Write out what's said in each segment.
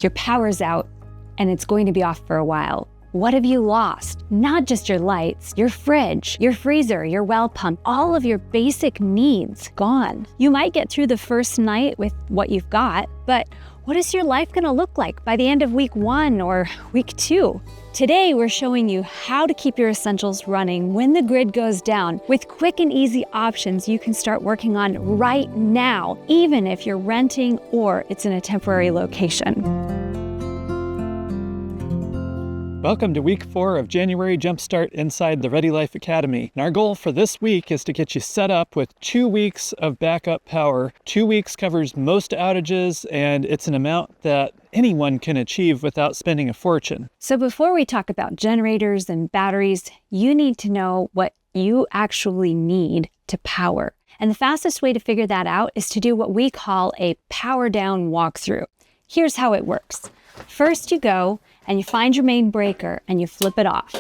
Your power's out and it's going to be off for a while. What have you lost? Not just your lights, your fridge, your freezer, your well pump, all of your basic needs gone. You might get through the first night with what you've got, but what is your life gonna look like by the end of week 1 or week 2? Today, we're showing you how to keep your essentials running when the grid goes down with quick and easy options you can start working on right now, even if you're renting or it's in a temporary location. Welcome to week 4 of January Jumpstart inside the Ready Life Academy. And our goal for this week is to get you set up with 2 weeks of backup power. 2 weeks covers most outages, and it's an amount that anyone can achieve without spending a fortune. So before we talk about generators and batteries, you need to know what you actually need to power. And the fastest way to figure that out is to do what we call a power down walkthrough. Here's how it works. First, you go and you find your main breaker and you flip it off.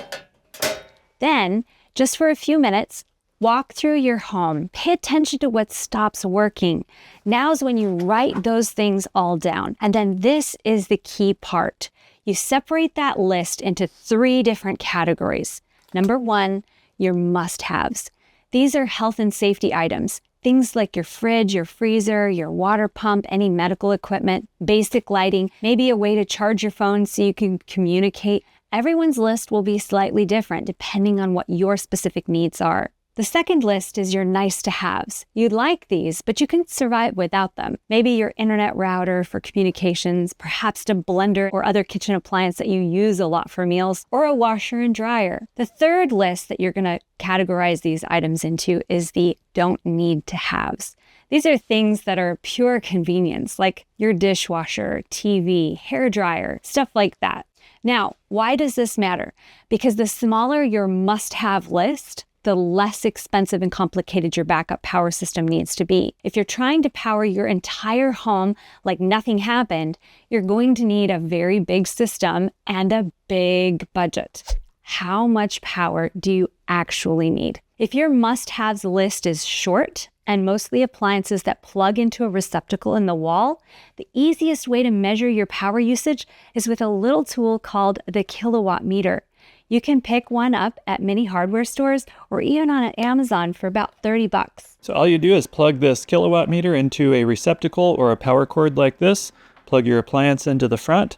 Then, just for a few minutes, walk through your home. Pay attention to what stops working. Now's when you write those things all down. And then this is the key part. You separate that list into 3 different categories. Number 1, your must-haves. These are health and safety items. Things like your fridge, your freezer, your water pump, any medical equipment, basic lighting, maybe a way to charge your phone so you can communicate. Everyone's list will be slightly different depending on what your specific needs are. The second list is your nice-to-haves. You'd like these, but you can survive without them. Maybe your internet router for communications, perhaps a blender or other kitchen appliance that you use a lot for meals, or a washer and dryer. The third list that you're going to categorize these items into is the don't need to haves. These are things that are pure convenience, like your dishwasher, TV, hair dryer, stuff like that. Now, why does this matter? Because the smaller your must-have list, the less expensive and complicated your backup power system needs to be. If you're trying to power your entire home like nothing happened, you're going to need a very big system and a big budget. How much power do you actually need? If your must-haves list is short and mostly appliances that plug into a receptacle in the wall, the easiest way to measure your power usage is with a little tool called the kilowatt meter. You can pick one up at many hardware stores or even on Amazon for about $30. So all you do is plug this kilowatt meter into a receptacle or a power cord like this, plug your appliance into the front,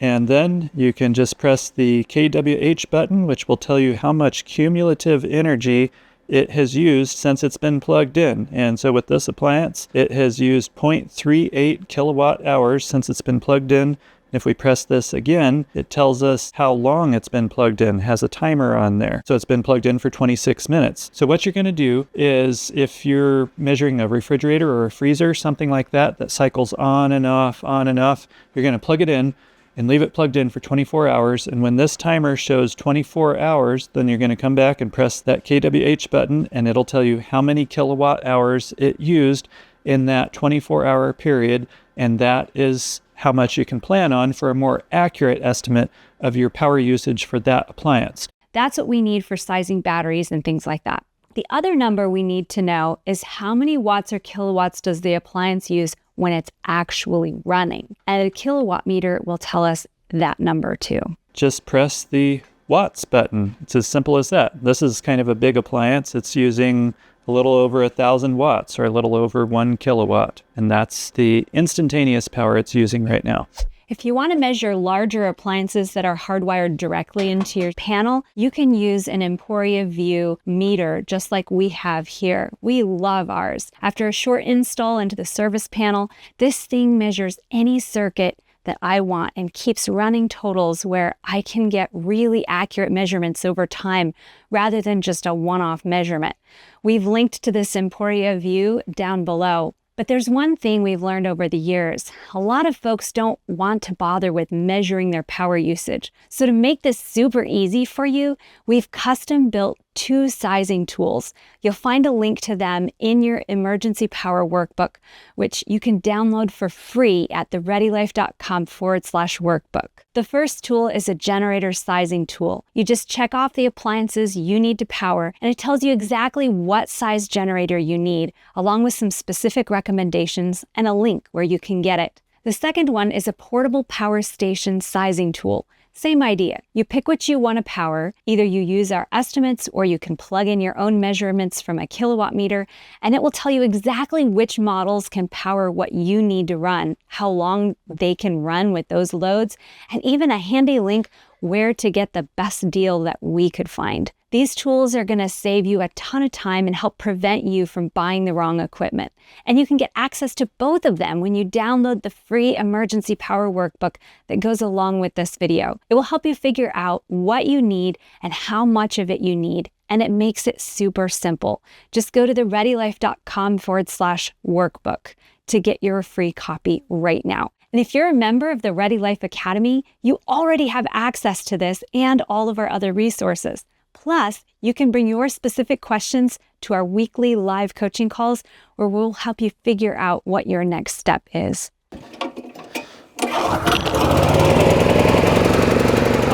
and then you can just press the KWH button, which will tell you how much cumulative energy it has used since it's been plugged in. And so with this appliance, it has used 0.38 kilowatt hours since it's been plugged in. If we press this again, it tells us how long it's been plugged in, has a timer on there. So it's been plugged in for 26 minutes. So what you're going to do is if you're measuring a refrigerator or a freezer, something like that, that cycles on and off, you're going to plug it in and leave it plugged in for 24 hours. And when this timer shows 24 hours, then you're going to come back and press that KWH button and it'll tell you how many kilowatt hours it used in that 24-hour period. And that is how much you can plan on for a more accurate estimate of your power usage for that appliance. That's what we need for sizing batteries and things like that. The other number we need to know is how many watts or kilowatts does the appliance use when it's actually running. And a kilowatt meter will tell us that number too. Just press the watts button. It's as simple as that. This is kind of a big appliance. It's using a little over 1,000 watts or a little over 1 kilowatt. And that's the instantaneous power it's using right now. If you want to measure larger appliances that are hardwired directly into your panel, you can use an Emporia Cue meter just like we have here. We love ours. After a short install into the service panel, this thing measures any circuit that I want and keeps running totals where I can get really accurate measurements over time rather than just a one-off measurement. We've linked to this Emporia Cue down below. But there's one thing we've learned over the years. A lot of folks don't want to bother with measuring their power usage. So to make this super easy for you, we've custom built 2 sizing tools. You'll find a link to them in your emergency power workbook, which you can download for free at thereadylife.com/workbook. The first tool is a generator sizing tool. You just check off the appliances you need to power, and it tells you exactly what size generator you need, along with some specific recommendations and a link where you can get it. The second one is a portable power station sizing tool. Same idea. You pick what you want to power. Either you use our estimates or you can plug in your own measurements from a kilowatt meter, and it will tell you exactly which models can power what you need to run, how long they can run with those loads, and even a handy link where to get the best deal that we could find. These tools are going to save you a ton of time and help prevent you from buying the wrong equipment. And you can get access to both of them when you download the free emergency power workbook that goes along with this video. It will help you figure out what you need and how much of it you need. And it makes it super simple. Just go to thereadylife.com/workbook to get your free copy right now. And if you're a member of the Ready Life Academy, you already have access to this and all of our other resources. Plus, you can bring your specific questions to our weekly live coaching calls where we'll help you figure out what your next step is. All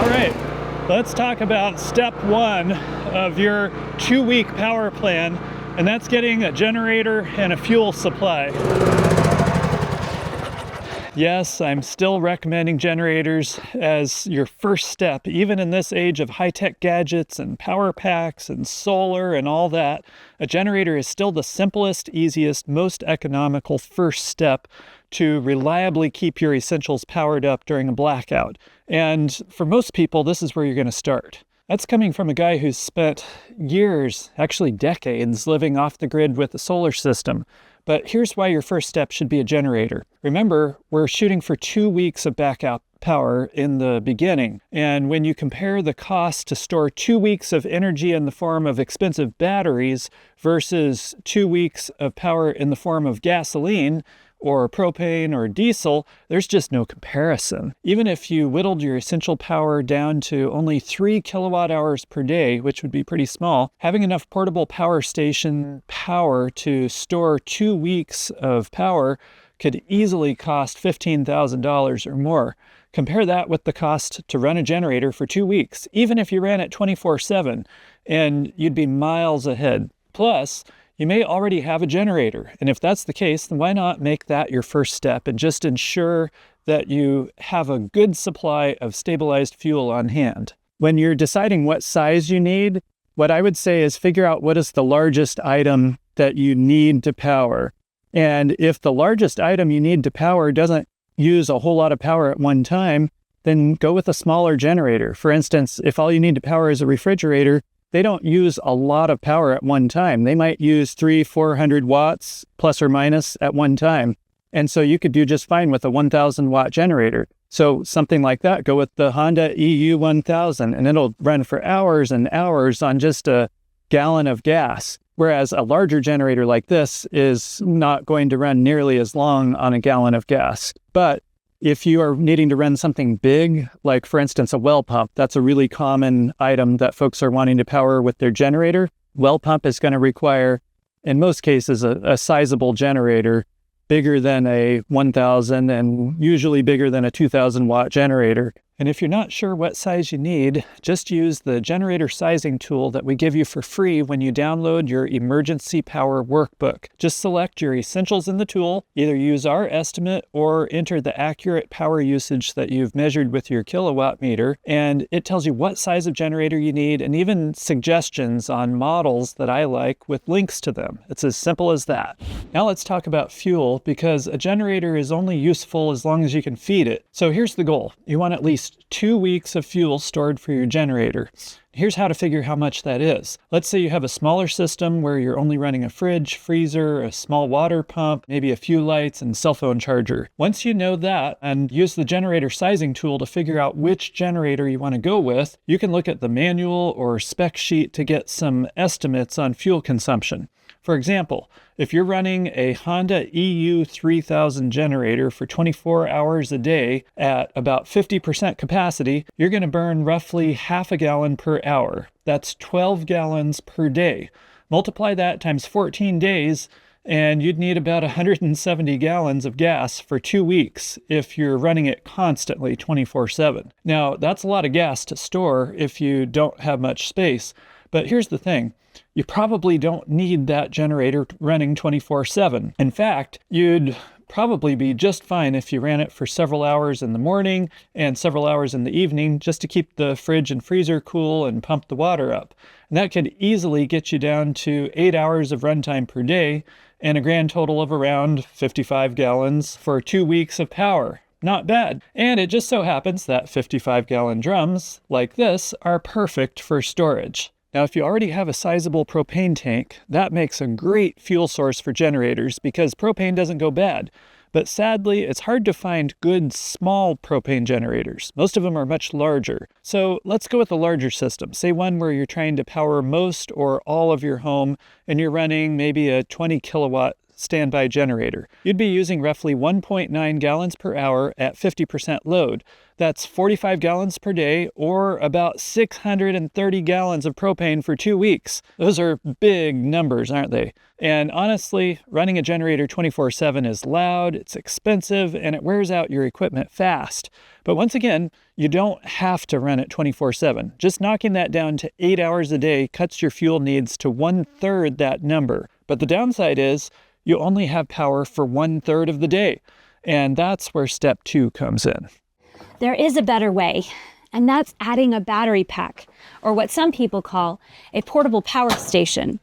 right, let's talk about step one of your 2-week power plan, and that's getting a generator and a fuel supply. Yes, I'm still recommending generators as your first step, even in this age of high-tech gadgets and power packs and solar and all that. A generator is still the simplest, easiest, most economical first step to reliably keep your essentials powered up during a blackout. And for most people, this is where you're going to start. That's coming from a guy who's spent years, actually decades, living off the grid with a solar system. But here's why your first step should be a generator. Remember, we're shooting for 2 weeks of backup power in the beginning. And when you compare the cost to store 2 weeks of energy in the form of expensive batteries versus 2 weeks of power in the form of gasoline, or propane or diesel, there's just no comparison. Even if you whittled your essential power down to only 3 kilowatt hours per day, which would be pretty small, having enough portable power station power to store 2 weeks of power could easily cost $15,000 or more. Compare that with the cost to run a generator for 2 weeks, even if you ran it 24/7, and you'd be miles ahead. Plus, you may already have a generator, and if that's the case, then why not make that your first step and just ensure that you have a good supply of stabilized fuel on hand. When you're deciding what size you need, what I would say is figure out what is the largest item that you need to power. And if the largest item you need to power doesn't use a whole lot of power at one time, then go with a smaller generator. For instance, if all you need to power is a refrigerator, they don't use a lot of power at one time. They might use 300-400 watts plus or minus at one time. And so you could do just fine with a 1,000 watt generator. So something like that, go with the Honda EU 1000, and it'll run for hours and hours on just a gallon of gas. Whereas a larger generator like this is not going to run nearly as long on a gallon of gas. But if you are needing to run something big, like for instance, a well pump, that's a really common item that folks are wanting to power with their generator. Well pump is going to require, in most cases, a sizable generator, bigger than a 1,000 and usually bigger than a 2,000 watt generator. And if you're not sure what size you need, just use the generator sizing tool that we give you for free when you download your emergency power workbook. Just select your essentials in the tool, either use our estimate or enter the accurate power usage that you've measured with your kilowatt meter, and it tells you what size of generator you need and even suggestions on models that I like with links to them. It's as simple as that. Now let's talk about fuel, because a generator is only useful as long as you can feed it. So here's the goal. You want at least 2 weeks of fuel stored for your generator. Here's how to figure how much that is. Let's say you have a smaller system where you're only running a fridge, freezer, a small water pump, maybe a few lights, and cell phone charger. Once you know that and use the generator sizing tool to figure out which generator you want to go with, you can look at the manual or spec sheet to get some estimates on fuel consumption. For example, if you're running a Honda EU 3000 generator for 24 hours a day at about 50% capacity, you're going to burn roughly half a gallon per hour. That's 12 gallons per day. Multiply that times 14 days, and you'd need about 170 gallons of gas for 2 weeks if you're running it constantly 24/7. Now, that's a lot of gas to store if you don't have much space. But here's the thing. You probably don't need that generator running 24/7. In fact, you'd probably be just fine if you ran it for several hours in the morning and several hours in the evening just to keep the fridge and freezer cool and pump the water up. And that could easily get you down to 8 hours of runtime per day and a grand total of around 55 gallons for 2 weeks of power. Not bad. And it just so happens that 55-gallon drums like this are perfect for storage. Now, if you already have a sizable propane tank, that makes a great fuel source for generators because propane doesn't go bad. But sadly, it's hard to find good small propane generators. Most of them are much larger. So let's go with a larger system. Say one where you're trying to power most or all of your home and you're running maybe a 20 kilowatt standby generator. You'd be using roughly 1.9 gallons per hour at 50% load. That's 45 gallons per day or about 630 gallons of propane for 2 weeks. Those are big numbers, aren't they? And honestly, running a generator 24/7 is loud, it's expensive, and it wears out your equipment fast. But once again, you don't have to run it 24/7. Just knocking that down to 8 hours a day cuts your fuel needs to 1/3 that number. But the downside is you only have power for 1/3 of the day. And that's where step 2 comes in. There is a better way, and that's adding a battery pack, or what some people call a portable power station.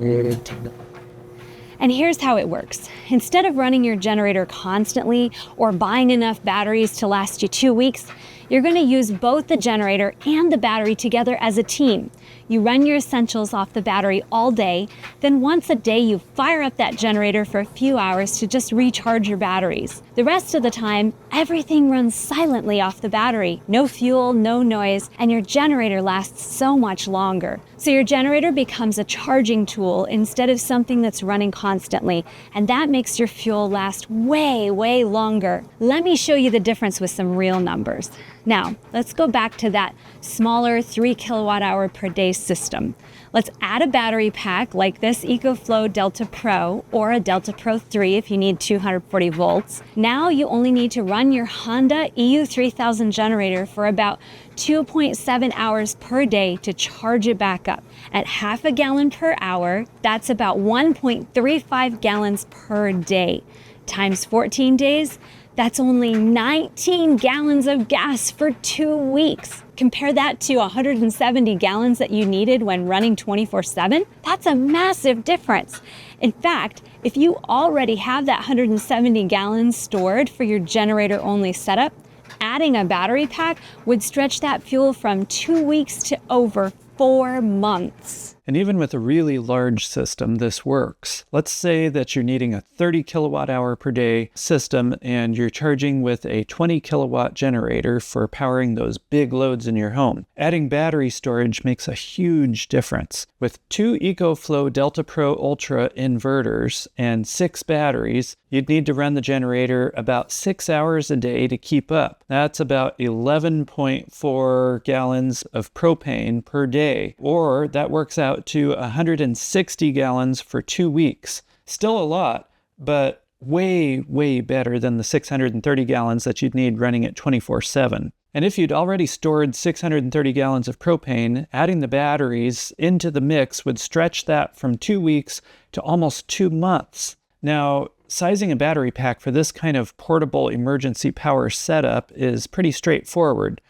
And here's how it works. Instead of running your generator constantly or buying enough batteries to last you 2 weeks, you're going to use both the generator and the battery together as a team. You run your essentials off the battery all day, then once a day you fire up that generator for a few hours to just recharge your batteries. The rest of the time, everything runs silently off the battery. No fuel, no noise, and your generator lasts so much longer. So your generator becomes a charging tool instead of something that's running constantly, and that makes your fuel last way, way longer. Let me show you the difference with some real numbers. Now, let's go back to that smaller 3 kilowatt hour per day system. Let's add a battery pack like this EcoFlow Delta Pro or a Delta Pro 3 if you need 240 volts. Now you only need to run your Honda EU3000 generator for about 2.7 hours per day to charge it back up. At half a gallon per hour, that's about 1.35 gallons per day. Times 14 days, that's only 19 gallons of gas for 2 weeks. Compare that to 170 gallons that you needed when running 24/7. That's a massive difference. In fact, if you already have that 170 gallons stored for your generator-only setup, adding a battery pack would stretch that fuel from 2 weeks to over 4 months. And even with a really large system, this works. Let's say that you're needing a 30 kilowatt hour per day system and you're charging with a 20 kilowatt generator for powering those big loads in your home. Adding battery storage makes a huge difference. With 2 EcoFlow Delta Pro Ultra inverters and 6 batteries, you'd need to run the generator about 6 hours a day to keep up. That's about 11.4 gallons of propane per day, or that works out to 160 gallons for 2 weeks. Still a lot, but way, way better than the 630 gallons that you'd need running it 24/7. And if you'd already stored 630 gallons of propane, adding the batteries into the mix would stretch that from 2 weeks to almost 2 months. Now, sizing a battery pack for this kind of portable emergency power setup is pretty straightforward.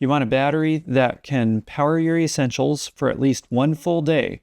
You want a battery that can power your essentials for at least 1 full day.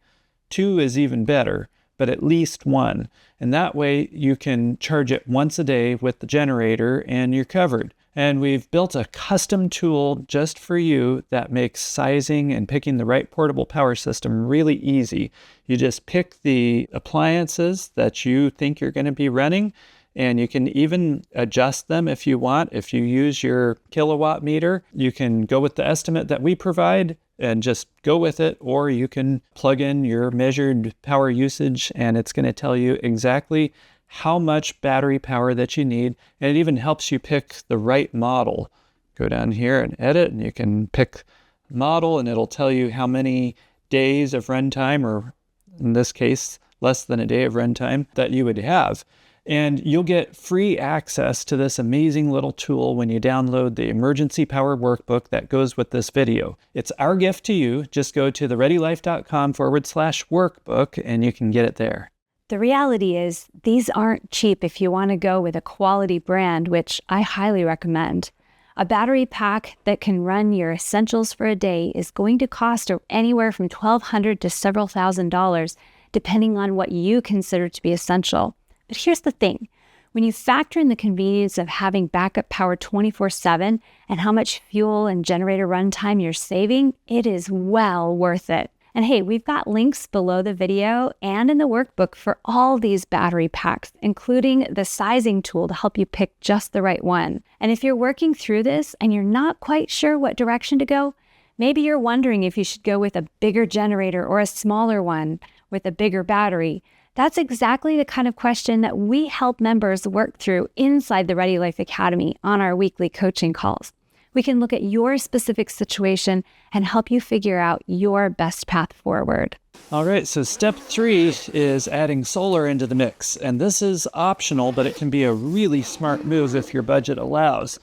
2 is even better, but at least 1. And that way you can charge it once a day with the generator and you're covered. And we've built a custom tool just for you that makes sizing and picking the right portable power system really easy. You just pick the appliances that you think you're going to be running, and you can even adjust them if you want. If you use your kilowatt meter, you can go with the estimate that we provide and just go with it, or you can plug in your measured power usage and it's going to tell you exactly how much battery power that you need, and it even helps you pick the right model. Go down here and edit, and you can pick model, and it'll tell you how many days of runtime, or in this case, less than a day of runtime, that you would have. And you'll get free access to this amazing little tool when you download the emergency power workbook that goes with this video. It's our gift to you. Just go to thereadylife.com/workbook and you can get it there. The reality is, these aren't cheap if you want to go with a quality brand, which I highly recommend. A battery pack that can run your essentials for a day is going to cost anywhere from $1,200 to several $1,000s, depending on what you consider to be essential. But here's the thing. When you factor in the convenience of having backup power 24/7 and how much fuel and generator runtime you're saving, it is well worth it. And hey, we've got links below the video and in the workbook for all these battery packs, including the sizing tool to help you pick just the right one. And if you're working through this and you're not quite sure what direction to go, maybe you're wondering if you should go with a bigger generator or a smaller one with a bigger battery. That's exactly the kind of question that we help members work through inside the Ready Life Academy on our weekly coaching calls. We can look at your specific situation and help you figure out your best path forward. All right, so step 3 is adding solar into the mix. And this is optional, but it can be a really smart move if your budget allows.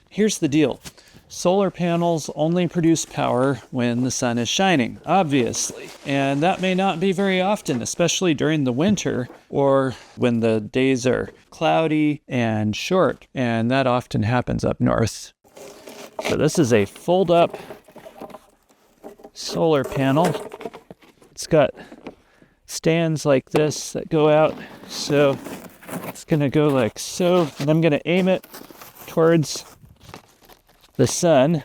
Here's the deal. Solar panels only produce power when the sun is shining, obviously. And that may not be very often, especially during the winter or when the days are cloudy and short. And that often happens up north. So this is a fold-up solar panel. It's got stands like this that go out. So it's going to go like so. And I'm going to aim it towards the sun.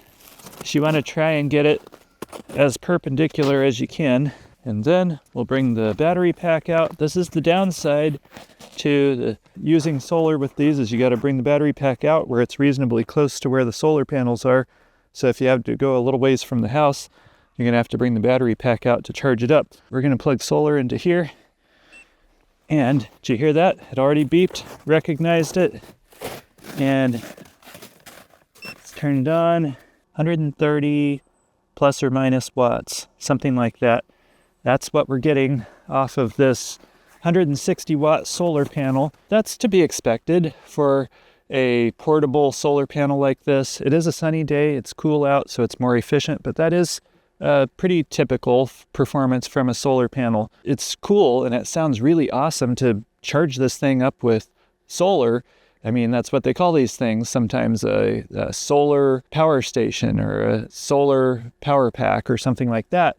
So you want to try and get it as perpendicular as you can. And then we'll bring the battery pack out. This is the downside to using solar with these, is you got to bring the battery pack out where it's reasonably close to where the solar panels are. So if you have to go a little ways from the house, you're going to have to bring the battery pack out to charge it up. We're going to plug solar into here. And did you hear that? It already beeped, recognized it. And let's turn it on. 130 plus or minus watts, something like that. That's what we're getting off of this 160 watt solar panel. That's to be expected for a portable solar panel like this. It is a sunny day, it's cool out, so it's more efficient, but that is a pretty typical performance from a solar panel. It's cool and it sounds really awesome to charge this thing up with solar. I mean, that's what they call these things, sometimes a solar power station or a solar power pack or something like that.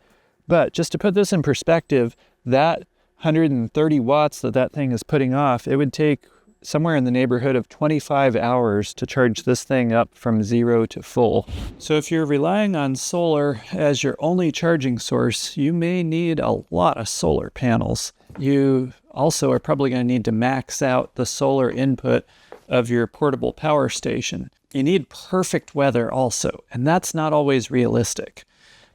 But just to put this in perspective, that 130 watts that thing is putting off, it would take somewhere in the neighborhood of 25 hours to charge this thing up from 0 to full. So if you're relying on solar as your only charging source, you may need a lot of solar panels. You also are probably going to need to max out the solar input of your portable power station. You need perfect weather also, and that's not always realistic.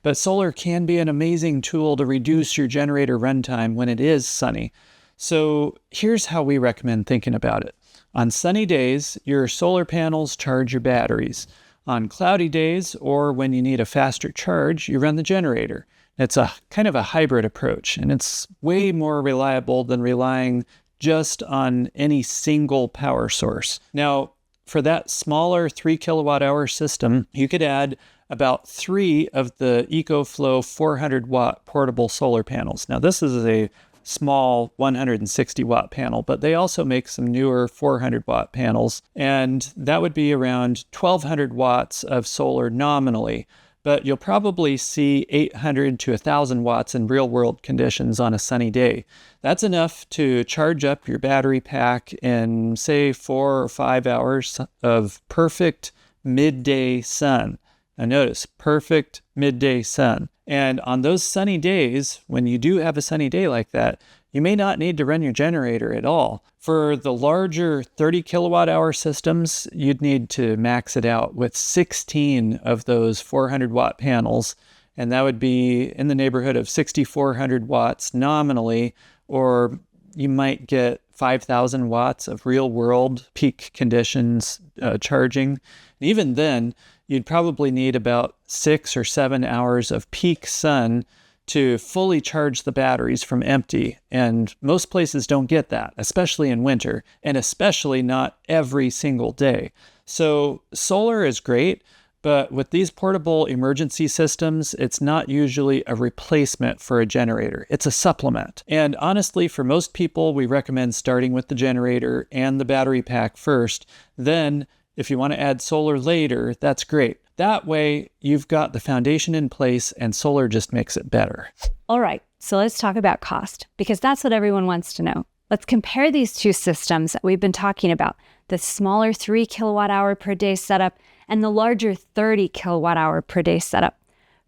But solar can be an amazing tool to reduce your generator runtime when it is sunny. So here's how we recommend thinking about it. On sunny days, your solar panels charge your batteries. On cloudy days, or when you need a faster charge, you run the generator. It's a kind of a hybrid approach, and it's way more reliable than relying just on any single power source. Now, for that smaller 3 kilowatt hour system, you could add about 3 of the EcoFlow 400 watt portable solar panels. Now this is a small 160 watt panel, but they also make some newer 400 watt panels, and that would be around 1200 watts of solar nominally, but you'll probably see 800 to 1000 watts in real world conditions on a sunny day. That's enough to charge up your battery pack in, say, 4 or 5 hours of perfect midday sun. Now notice, perfect midday sun. And on those sunny days, when you do have a sunny day like that, you may not need to run your generator at all. For the larger 30 kilowatt hour systems, you'd need to max it out with 16 of those 400 watt panels. And that would be in the neighborhood of 6,400 watts nominally, or you might get 5,000 watts of real world peak conditions charging. And even then, you'd probably need about 6 or 7 hours of peak sun to fully charge the batteries from empty. And most places don't get that, especially in winter, and especially not every single day. So solar is great, But with these portable emergency systems, it's not usually a replacement for a generator. It's a supplement. And honestly, for most people, we recommend starting with the generator and the battery pack first. Then, if you want to add solar later, that's great. That way, you've got the foundation in place and solar just makes it better. All right, so let's talk about cost, because that's what everyone wants to know. Let's compare these two systems that we've been talking about, the smaller 3 kilowatt hour per day setup and the larger 30 kilowatt hour per day setup.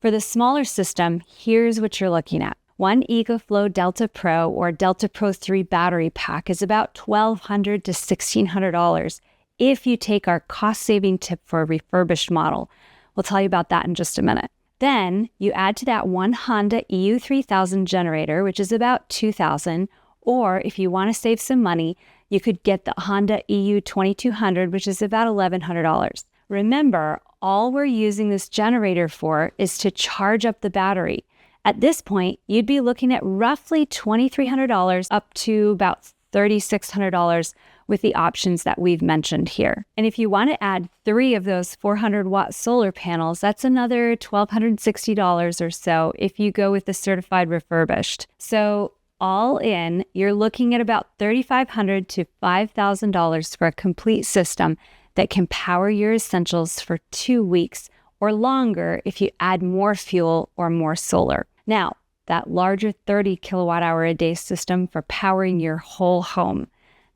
For the smaller system, here's what you're looking at. One EcoFlow Delta Pro or Delta Pro 3 battery pack is about $1,200 to $1,600 if you take our cost-saving tip for a refurbished model. We'll tell you about that in just a minute. Then you add to that one Honda EU3000 generator, which is about $2,000, or if you want to save some money, you could get the Honda EU2200, which is about $1,100. Remember, all we're using this generator for is to charge up the battery. At this point, you'd be looking at roughly $2,300 up to about $3,600 with the options that we've mentioned here. And if you want to add 3 of those 400-watt solar panels, that's another $1,260 or so if you go with the certified refurbished. So all in, you're looking at about $3,500 to $5,000 for a complete system that can power your essentials for 2 weeks or longer if you add more fuel or more solar. Now, that larger 30 kilowatt hour a day system for powering your whole home.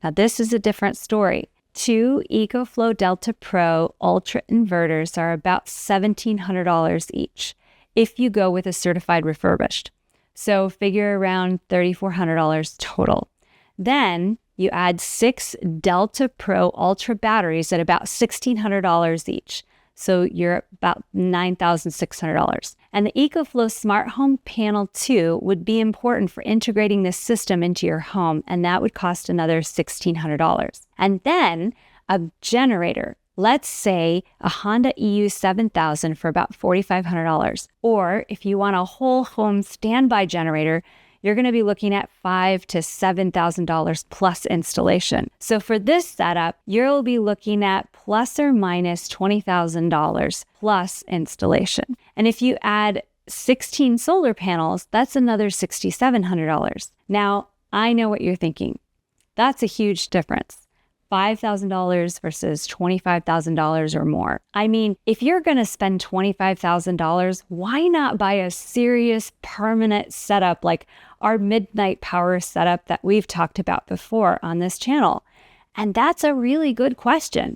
Now, this is a different story. 2 EcoFlow Delta Pro Ultra inverters are about $1,700 each if you go with a certified refurbished. So figure around $3,400 total. Then you add 6 Delta Pro Ultra batteries at about $1,600 each. So you're about $9,600. And the EcoFlow Smart Home Panel 2 would be important for integrating this system into your home, and that would cost another $1,600. And then a generator, let's say a Honda EU7000 for about $4,500. Or if you want a whole home standby generator, you're going to be looking at $5,000 to $7,000 plus installation. So for this setup, you'll be looking at plus or minus $20,000 plus installation. And if you add 16 solar panels, that's another $6,700. Now, I know what you're thinking. That's a huge difference. $5,000 versus $25,000 or more. I mean, if you're going to spend $25,000, why not buy a serious permanent setup like our Midnight Power setup that we've talked about before on this channel? And that's a really good question.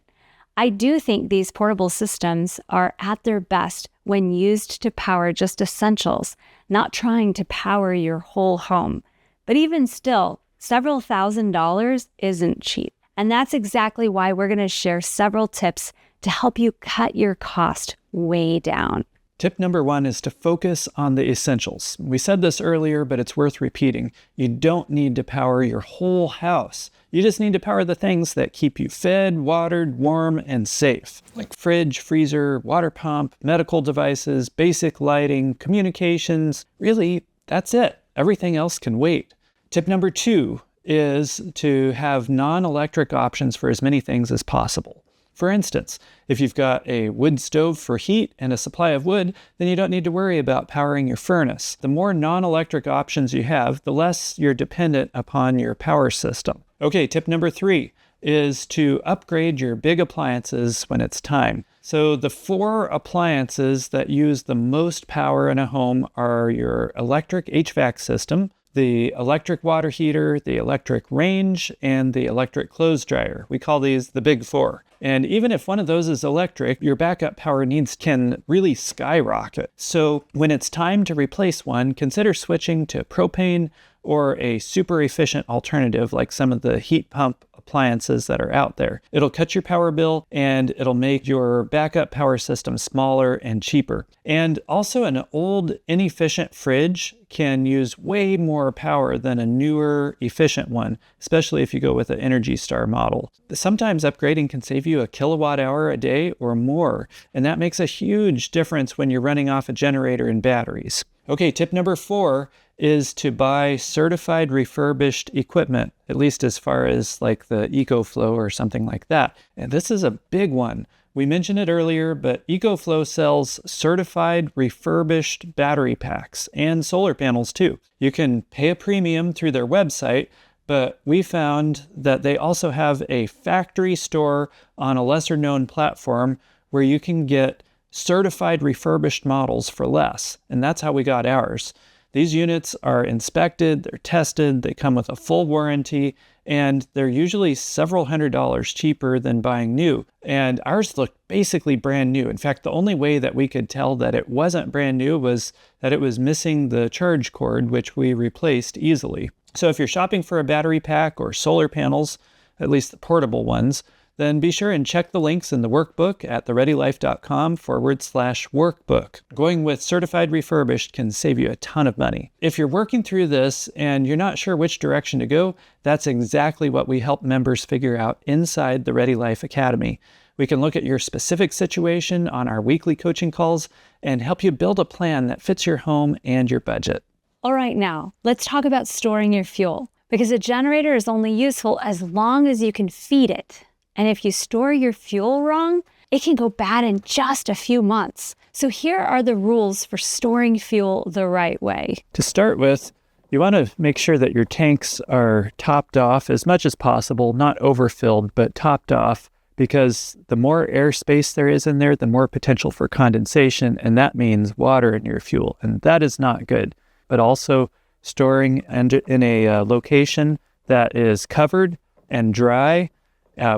I do think these portable systems are at their best when used to power just essentials, not trying to power your whole home. But even still, several $1,000s isn't cheap. And that's exactly why we're going to share several tips to help you cut your cost way down. Tip number 1 is to focus on the essentials. We said this earlier, but it's worth repeating. You don't need to power your whole house. You just need to power the things that keep you fed, watered, warm, and safe, like fridge, freezer, water pump, medical devices, basic lighting, communications. Really, that's it. Everything else can wait. Tip number 2 is to have non-electric options for as many things as possible. For instance, if you've got a wood stove for heat and a supply of wood, then you don't need to worry about powering your furnace. The more non-electric options you have, the less you're dependent upon your power system. Okay, tip number 3 is to upgrade your big appliances when it's time. So the 4 appliances that use the most power in a home are your electric HVAC system, the electric water heater, the electric range, and the electric clothes dryer. We call these the big 4. And even if one of those is electric, your backup power needs can really skyrocket. So when it's time to replace one, consider switching to propane or a super efficient alternative like some of the heat pump appliances that are out there. It'll cut your power bill and it'll make your backup power system smaller and cheaper. And also an old inefficient fridge can use way more power than a newer efficient one, especially if you go with an Energy Star model. Sometimes upgrading can save you a kilowatt hour a day or more, and that makes a huge difference when you're running off a generator and batteries. Okay, tip number 4 is to buy certified refurbished equipment, at least as far as like the EcoFlow or something like that. And this is a big one. We mentioned it earlier, but EcoFlow sells certified refurbished battery packs and solar panels too. You can pay a premium through their website, but we found that they also have a factory store on a lesser known platform where you can get certified refurbished models for less. And that's how we got ours. These units are inspected, they're tested, they come with a full warranty, and they're usually several $100s cheaper than buying new. And ours looked basically brand new. In fact, the only way that we could tell that it wasn't brand new was that it was missing the charge cord, which we replaced easily. So if you're shopping for a battery pack or solar panels, at least the portable ones, then be sure and check the links in the workbook at thereadylife.com/workbook. Going with certified refurbished can save you a ton of money. If you're working through this and you're not sure which direction to go, that's exactly what we help members figure out inside the Ready Life Academy. We can look at your specific situation on our weekly coaching calls and help you build a plan that fits your home and your budget. All right, now let's talk about storing your fuel, because a generator is only useful as long as you can feed it. And if you store your fuel wrong, it can go bad in just a few months. So here are the rules for storing fuel the right way. To start with, you want to make sure that your tanks are topped off as much as possible, not overfilled, but topped off, because the more airspace there is in there, the more potential for condensation, and that means water in your fuel, and that is not good. But also storing in a location that is covered and dry,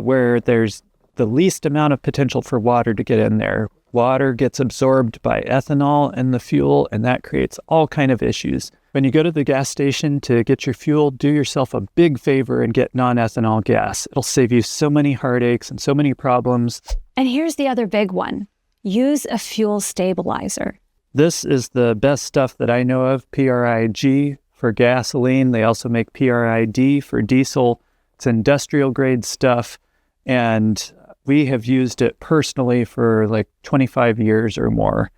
where there's the least amount of potential for water to get in there. Water gets absorbed by ethanol in the fuel, and that creates all kind of issues. When you go to the gas station to get your fuel, do yourself a big favor and get non-ethanol gas. It'll save you so many heartaches and so many problems. And here's the other big one. Use a fuel stabilizer. This is the best stuff that I know of, PRIG for gasoline. They also make PRID for diesel. It's industrial grade stuff, and we have used it personally for like 25 years or more.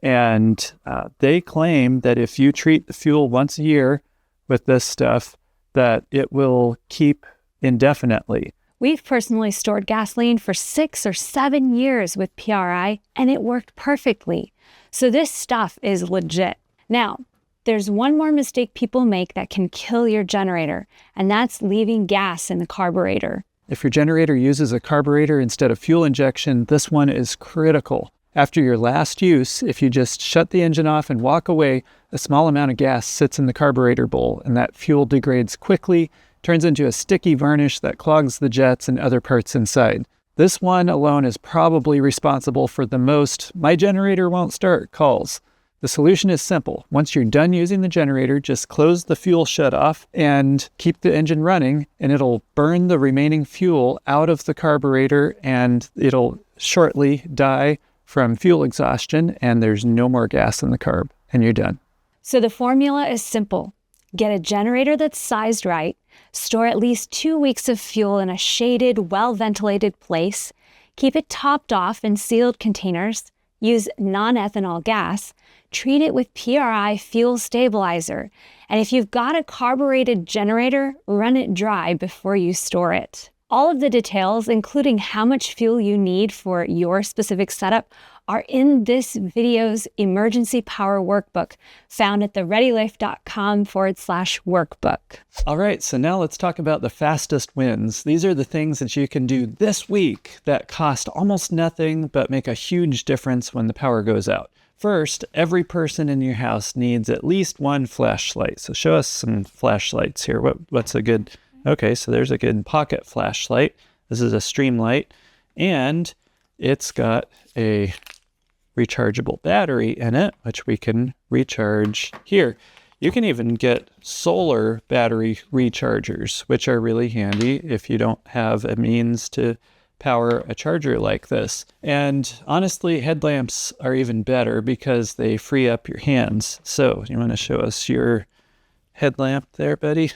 And they claim that if you treat the fuel once a year with this stuff, that it will keep indefinitely. We've personally stored gasoline for 6 or 7 years with PRI, and it worked perfectly. So this stuff is legit. Now, there's one more mistake people make that can kill your generator, and that's leaving gas in the carburetor. If your generator uses a carburetor instead of fuel injection, this one is critical. After your last use, if you just shut the engine off and walk away, a small amount of gas sits in the carburetor bowl, and that fuel degrades quickly, turns into a sticky varnish that clogs the jets and other parts inside. This one alone is probably responsible for the most "my generator won't start" calls. The solution is simple. Once you're done using the generator, just close the fuel shutoff and keep the engine running, and it'll burn the remaining fuel out of the carburetor, and it'll shortly die from fuel exhaustion, and there's no more gas in the carb, and you're done. So the formula is simple. Get a generator that's sized right, store at least 2 weeks of fuel in a shaded, well-ventilated place, keep it topped off in sealed containers, use non-ethanol gas, treat it with PRI fuel stabilizer, and if you've got a carbureted generator, run it dry before you store it. All of the details, including how much fuel you need for your specific setup, are in this video's emergency power workbook found at thereadylife.com/workbook. All right, so now let's talk about the fastest wins. These are the things that you can do this week that cost almost nothing but make a huge difference when the power goes out. First, every person in your house needs at least one flashlight. So show us some flashlights here. What's a good... Okay, so there's a good pocket flashlight. This is a stream light, and it's got a rechargeable battery in it, which we can recharge here. You can even get solar battery rechargers, which are really handy if you don't have a means to power a charger like this. And honestly, headlamps are even better because they free up your hands. So you want to show us your headlamp there, buddy?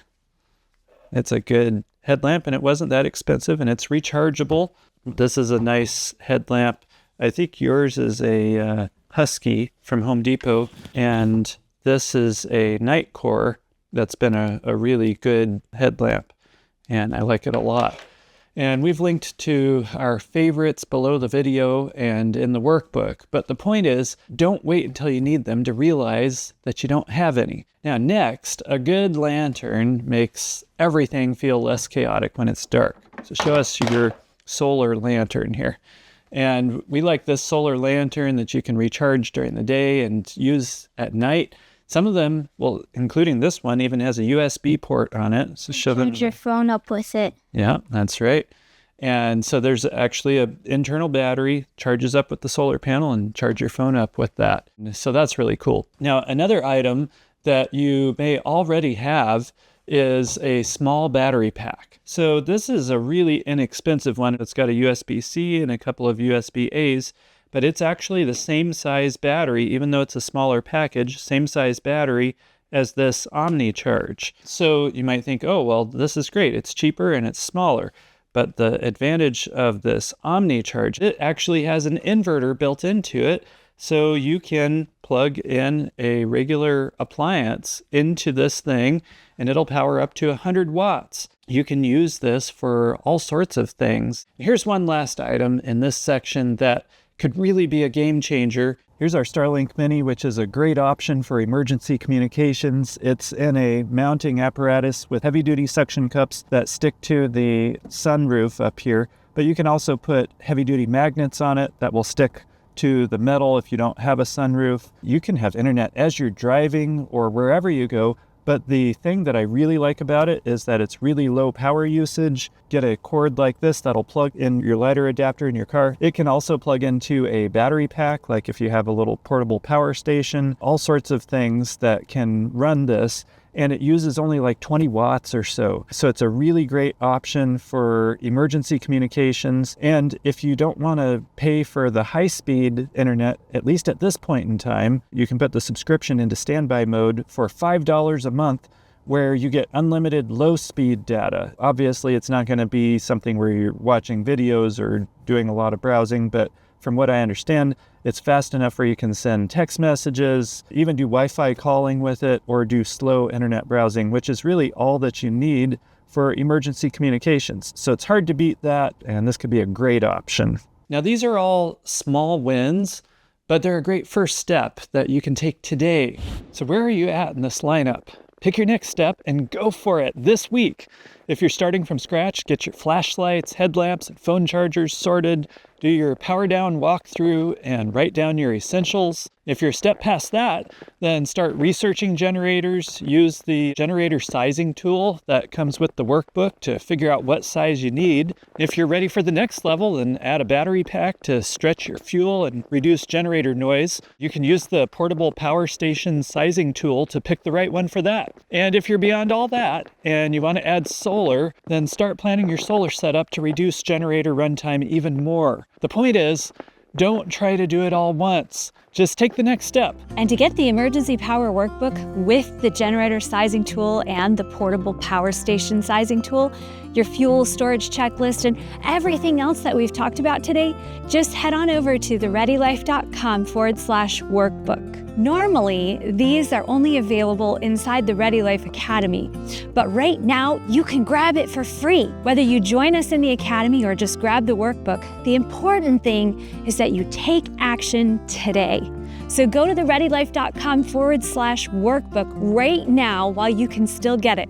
It's a good headlamp, and it wasn't that expensive, and it's rechargeable. This is a nice headlamp. I think yours is a Husky from Home Depot, and this is a Nightcore that's been a really good headlamp, and I like it a lot. And we've linked to our favorites below the video and in the workbook. But the point is, don't wait until you need them to realize that you don't have any. Now, next, a good lantern makes everything feel less chaotic when it's dark. So show us your solar lantern here. And we like this solar lantern that you can recharge during the day and use at night. Some of them, well, including this one, even has a USB port on it. So show them. Charge your phone up with it. Yeah, that's right. And so there's actually an internal battery, charges up with the solar panel and charge your phone up with that. So that's really cool. Now, another item that you may already have is a small battery pack. So this is a really inexpensive one. It's got a USB-C and a couple of USB-As. But it's actually the same size battery, even though it's a smaller package, same size battery as this OmniCharge. So you might think, oh, well, this is great. It's cheaper and it's smaller. But the advantage of this OmniCharge, it actually has an inverter built into it. So you can plug in a regular appliance into this thing and it'll power up to 100 watts. You can use this for all sorts of things. Here's one last item in this section that could really be a game changer. Here's our Starlink Mini, which is a great option for emergency communications. It's in a mounting apparatus with heavy-duty suction cups that stick to the sunroof up here, but you can also put heavy-duty magnets on it that will stick to the metal if you don't have a sunroof. You can have internet as you're driving or wherever you go. But the thing that I really like about it is that it's really low power usage. Get a cord like this that'll plug in your lighter adapter in your car. It can also plug into a battery pack, like if you have a little portable power station, all sorts of things that can run this. And it uses only like 20 watts or so. So it's a really great option for emergency communications. And if you don't want to pay for the high-speed internet, at least at this point in time, you can put the subscription into standby mode for $5 a month, where you get unlimited low-speed data. Obviously, it's not going to be something where you're watching videos or doing a lot of browsing, but from what I understand, it's fast enough where you can send text messages, even do Wi-Fi calling with it, or do slow internet browsing, which is really all that you need for emergency communications. So it's hard to beat that, and this could be a great option. Now, these are all small wins, but they're a great first step that you can take today. So where are you at in this lineup? Pick your next step and go for it this week. If you're starting from scratch, get your flashlights, headlamps, and phone chargers sorted, do your power down walkthrough, and write down your essentials. If you're a step past that, then start researching generators. Use the generator sizing tool that comes with the workbook to figure out what size you need. If you're ready for the next level, then add a battery pack to stretch your fuel and reduce generator noise. You can use the portable power station sizing tool to pick the right one for that. And if you're beyond all that and you want to add solar, then start planning your solar setup to reduce generator runtime even more. The point is, don't try to do it all once. Just take the next step. And to get the emergency power workbook with the generator sizing tool and the portable power station sizing tool, your fuel storage checklist, and everything else that we've talked about today, just head on over to thereadylife.com/workbook. Normally, these are only available inside the Ready Life Academy, but right now you can grab it for free. Whether you join us in the Academy or just grab the workbook, the important thing is that you take action today. So go to thereadylife.com/workbook right now while you can still get it.